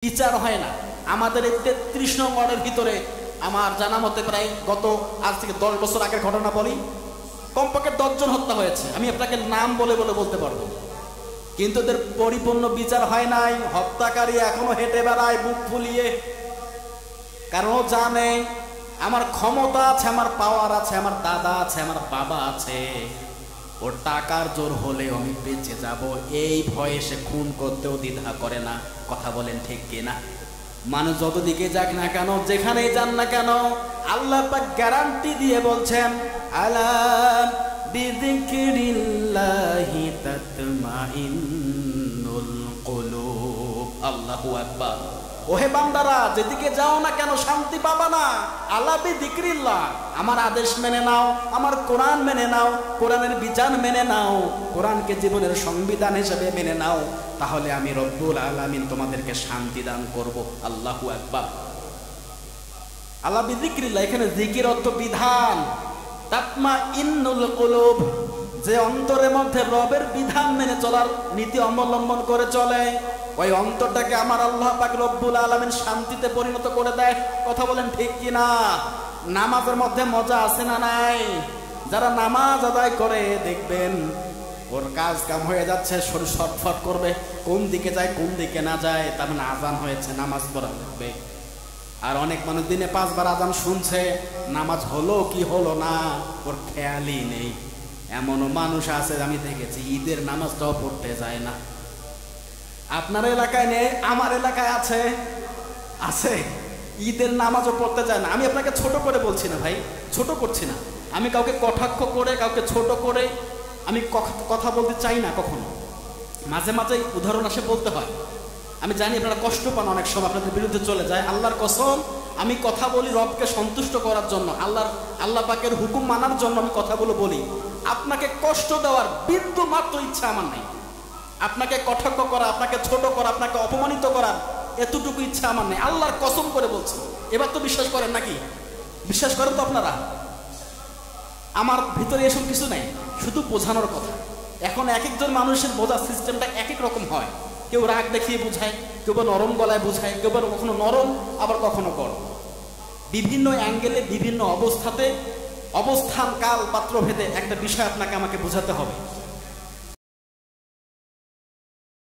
বিচার হয় না। আমাদের এই 33 নং ওয়ার্ডের ভিতরে আমার জানা মতে প্রায় গত আজ থেকে 10 বছর আগের ঘটনা বলি, কমপক্ষে 10 জন হত্যা হয়েছে। আমি আপনাকে নাম বলে বলতে পারবো, কিন্তু এদের পরিপূর্ণ বিচার হয় নাই। হত্যাকারী এখনো হেঁটে বেড়ায় বুক ফুলিয়ে, কারণ ও জানে আমার ক্ষমতা আছে, আমার পাওয়ার আছে, আমার দাদা আছে, আমার বাবা আছে, ওর টাকার জোর হলেও আমি বেঁচে যাব, এই ভয়ে সে খুন করতেও দ্বিধা করে না। কথা বলেন ঠিক কিনা? মানুষ যত দিকে যাক না কেন, যেখানেই যান না কেন, আল্লাহ পাক গ্যারান্টি দিয়ে বলছেন, আলা বিযিকরিল্লাহি তাতমাইন্নুল কুলুব। আল্লাহু আকবার। ওহে বান্দারা, যেদিকে যাও না কেন শান্তি পাবা না। আলা বিযিকরিল্লাহ, আমার আদেশ মেনে নাও, আমার কোরআন মেনে নাও, কোরআনের বিধান মেনে নাও, কোরআনকে জীবনের সংবিধান হিসেবে মেনে নাও, তাহলে আমি রব্বুল আলামিন তোমাদেরকে শান্তি দান করব। আল্লাহু আকবার। আলা বিযিকরিল্লাহ, এখানে জিকির অর্থ বিধান। তাতমাইন্নুল কুলুব, যে অন্তরের মধ্যে রবের বিধান মেনে চলার নীতি অবলম্বন করে চলে, ওই অন্তরটাকে আমার আল্লাহ পাক রব্বুল আলামিন শান্তিতে পরিণত করে দেয়। কথা বলেন ঠিক কিনা? নামাজের মধ্যে মজা আছে না নাই? যারা নামাজ আদায় করে দেখবেন ওর কাজ কাম হয়ে যাচ্ছে, শরীর ছটফট করবে, কোন দিকে যায় কোন দিকে না যায়, তার মানে আজান হয়েছে, নামাজ পড়া লাগবে। আর অনেক মানুষ দিনে 5 বার আজান শুনছে, নামাজ হলো কি হলো না ওর খেয়ালই নেই। এমনও মানুষ আছে আমি দেখেছি, ঈদের নামাজটাও পড়তে যায় না। আপনার এলাকায় নেই, আমার এলাকায় আছে, আছে। ঈদের নামাজও পড়তে যায় না। আমি আপনাকে ছোট করে বলছি না ভাই, ছোট করছি না। আমি কাউকে কটাক্ষ করে, কাউকে ছোট করে আমি কথা বলতে চাই না কখনো। মাঝে মাঝে উদাহরণ আসে বলতে হয়। আমি জানি আপনারা কষ্ট পান, অনেক সময় আপনাদের বিরুদ্ধে চলে যায়। আল্লাহর কসম, আমি কথা বলি রবকে সন্তুষ্ট করার জন্য, আল্লাহ পাকের হুকুম মানার জন্য আমি কথাগুলো বলি। আপনাকে কষ্ট দেওয়ার বিন্দু মাত্র ইচ্ছা আমার নেই। আপনাকে কটাক্ষ করা, আপনাকে ছোট করা, আপনাকে অপমানিত করার এতটুকু ইচ্ছা আমার নেই। আল্লাহর কসম করে বলছি। এবার তো বিশ্বাস করেন নাকি? বিশ্বাস করেন তো আপনারা? আমার ভিতরে এসব কিছু নাই, শুধু বোঝানোর কথা। এখন এক একজন মানুষের বোঝার সিস্টেমটা এক এক রকম হয়। কেউ রাগ দেখিয়ে বোঝায়, কেউ বা নরম গলায় বোঝায়, কেউ বা কখনো নরম আবার কখনো গরম। বিভিন্ন অ্যাঙ্গেলে বিভিন্ন অবস্থাতে অবস্থান কাল পাত্র ভেদে একটা বিষয় আপনাকে আমাকে বোঝাতে হবে।